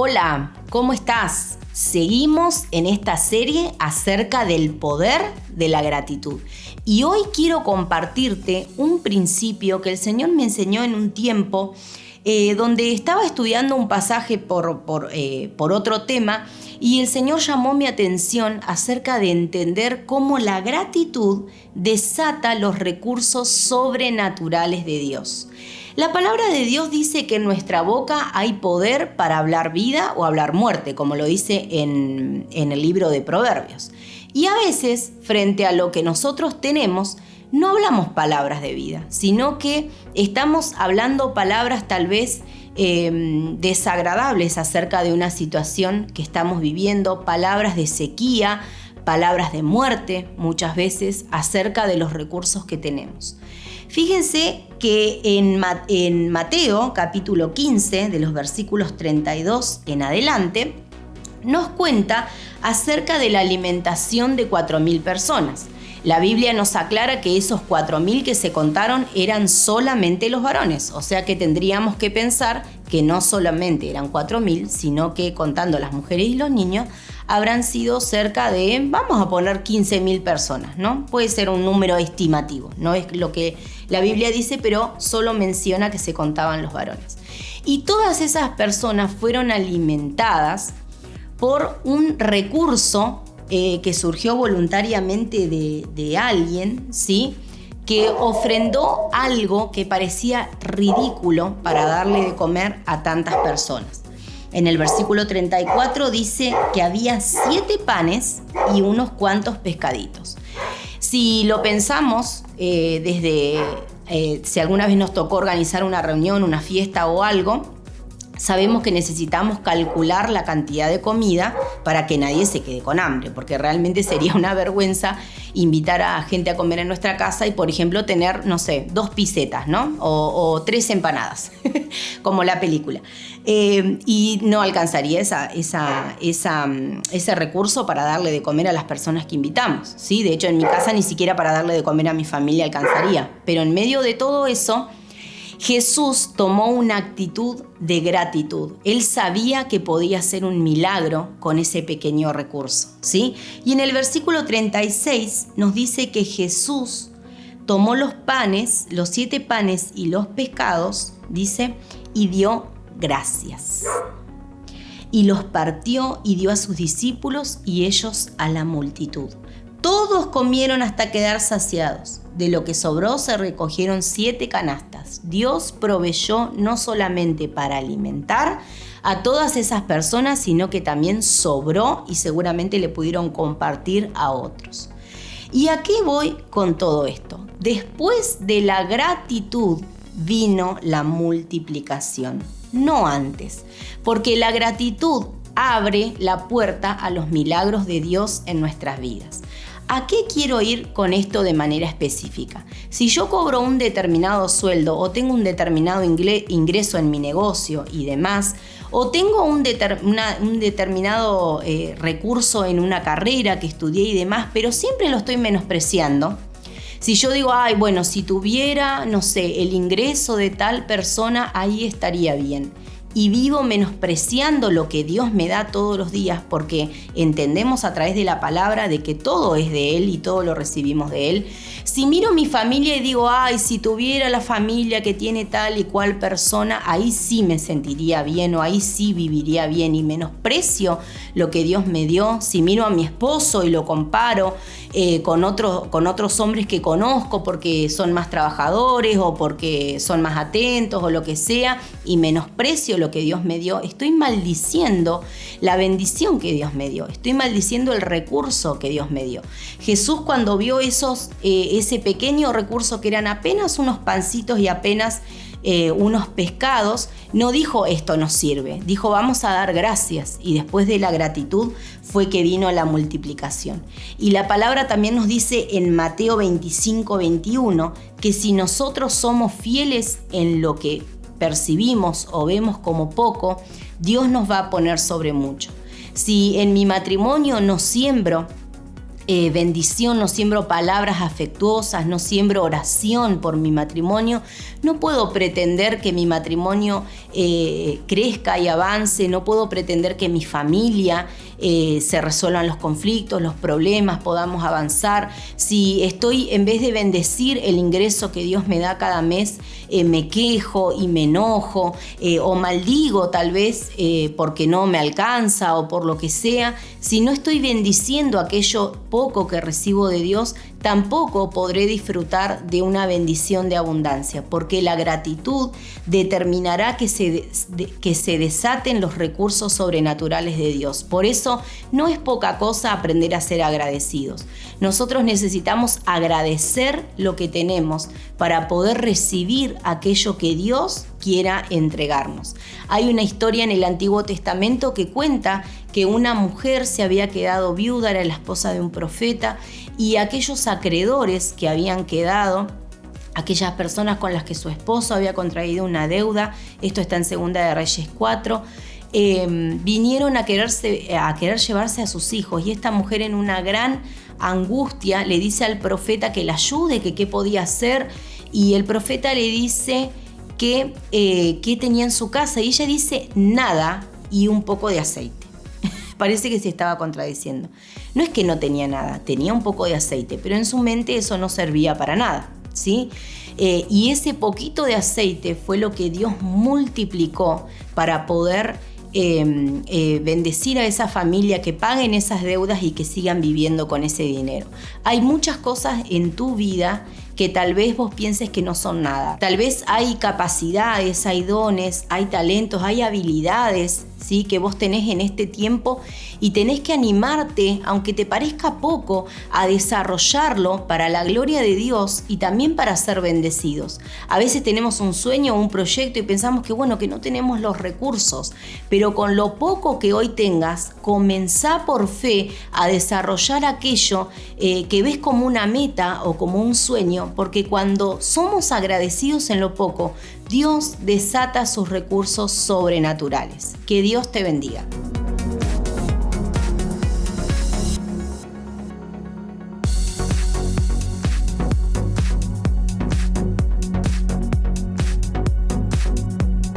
Hola, ¿cómo estás? Seguimos en esta serie acerca del poder de la gratitud. Y hoy quiero compartirte un principio que el Señor me enseñó en un tiempo donde estaba estudiando un pasaje por otro tema, y el Señor llamó mi atención acerca de entender cómo la gratitud desata los recursos sobrenaturales de Dios. La palabra de Dios dice que en nuestra boca hay poder para hablar vida o hablar muerte, como lo dice en el libro de Proverbios. Y a veces, frente a lo que nosotros tenemos, no hablamos palabras de vida, sino que estamos hablando palabras tal vez desagradables acerca de una situación que estamos viviendo, palabras de sequía, palabras de muerte, muchas veces acerca de los recursos que tenemos. Fíjense que en Mateo capítulo 15, de los versículos 32 en adelante, nos cuenta acerca de la alimentación de 4.000 personas. La Biblia nos aclara que esos 4.000 que se contaron eran solamente los varones, o sea que tendríamos que pensar que no solamente eran 4.000, sino que contando las mujeres y los niños, habrán sido cerca de, vamos a poner 15.000 personas, ¿no? Puede ser un número estimativo, no es lo que la Biblia dice, pero solo menciona que se contaban los varones. Y todas esas personas fueron alimentadas por un recurso que surgió voluntariamente de alguien, ¿sí?, que ofrendó algo que parecía ridículo para darle de comer a tantas personas. En el versículo 34 dice que había 7 panes y unos cuantos pescaditos. Si lo pensamos si alguna vez nos tocó organizar una reunión, una fiesta o algo, sabemos que necesitamos calcular la cantidad de comida para que nadie se quede con hambre, porque realmente sería una vergüenza invitar a gente a comer en nuestra casa y, por ejemplo, tener, 2 pisetas, ¿no? O 3 empanadas, como la película. Y no alcanzaría ese recurso para darle de comer a las personas que invitamos, ¿sí? De hecho, en mi casa ni siquiera para darle de comer a mi familia alcanzaría. Pero en medio de todo eso, Jesús tomó una actitud de gratitud. Él sabía que podía hacer un milagro con ese pequeño recurso, ¿sí? Y en el versículo 36 nos dice que Jesús tomó los panes, los 7 panes y los pescados, dice, y dio gracias. Y los partió y dio a sus discípulos y ellos a la multitud. Todos comieron hasta quedar saciados. De lo que sobró se recogieron 7 canastas. Dios proveyó no solamente para alimentar a todas esas personas, sino que también sobró y seguramente le pudieron compartir a otros. ¿Y a qué voy con todo esto? Después de la gratitud vino la multiplicación, no antes, porque la gratitud abre la puerta a los milagros de Dios en nuestras vidas. ¿A qué quiero ir con esto de manera específica? Si yo cobro un determinado sueldo o tengo un determinado ingreso en mi negocio y demás, o tengo un determinado recurso en una carrera que estudié y demás, pero siempre lo estoy menospreciando. Si yo digo, si tuviera, el ingreso de tal persona, ahí estaría bien. Y vivo menospreciando lo que Dios me da todos los días, porque entendemos a través de la palabra de que todo es de Él y todo lo recibimos de Él. Si miro mi familia y digo, si tuviera la familia que tiene tal y cual persona, ahí sí me sentiría bien o ahí sí viviría bien, y menosprecio lo que Dios me dio. Si miro a mi esposo y lo comparo con otros hombres que conozco porque son más trabajadores o porque son más atentos o lo que sea, y menosprecio lo que Dios me dio, estoy maldiciendo la bendición que Dios me dio, estoy maldiciendo el recurso que Dios me dio. Jesús, cuando vio ese pequeño recurso que eran apenas unos pancitos y apenas unos pescados, no dijo esto nos sirve, dijo vamos a dar gracias, y después de la gratitud fue que vino la multiplicación. Y la palabra también nos dice en Mateo 25:21 que si nosotros somos fieles en lo que percibimos o vemos como poco, Dios nos va a poner sobre mucho. Si en mi matrimonio no siembro bendición, no siembro palabras afectuosas, no siembro oración por mi matrimonio, no puedo pretender que mi matrimonio crezca y avance, no puedo pretender que mi familia se resuelvan los conflictos, los problemas, podamos avanzar. Si estoy, en vez de bendecir el ingreso que Dios me da cada mes, me quejo y me enojo o maldigo tal vez porque no me alcanza o por lo que sea, si no estoy bendiciendo aquello poco que recibo de Dios, tampoco podré disfrutar de una bendición de abundancia, porque la gratitud determinará que se desaten los recursos sobrenaturales de Dios. Por eso no es poca cosa aprender a ser agradecidos. Nosotros necesitamos agradecer lo que tenemos para poder recibir aquello que Dios quiera entregarnos. Hay una historia en el Antiguo Testamento que cuenta que una mujer se había quedado viuda, era la esposa de un profeta, y aquellos acreedores que habían quedado, aquellas personas con las que su esposo había contraído una deuda, esto está en Segunda de Reyes 4, vinieron a querer llevarse a sus hijos, y esta mujer, en una gran angustia, le dice al profeta que la ayude, que qué podía hacer, y el profeta le dice que tenía en su casa, y ella dice nada y un poco de aceite. Parece que se estaba contradiciendo. No es que no tenía nada, tenía un poco de aceite, pero en su mente eso no servía para nada, ¿sí? Y ese poquito de aceite fue lo que Dios multiplicó para poder bendecir a esa familia, que paguen esas deudas y que sigan viviendo con ese dinero. Hay muchas cosas en tu vida que tal vez vos pienses que no son nada. Tal vez hay capacidades, hay dones, hay talentos, hay habilidades, ¿sí?, que vos tenés en este tiempo, y tenés que animarte, aunque te parezca poco, a desarrollarlo para la gloria de Dios y también para ser bendecidos. A veces tenemos un sueño o un proyecto y pensamos que bueno, que no tenemos los recursos, pero con lo poco que hoy tengas, comenzá por fe a desarrollar aquello que ves como una meta o como un sueño, porque cuando somos agradecidos en lo poco, Dios desata sus recursos sobrenaturales. Que Dios te bendiga.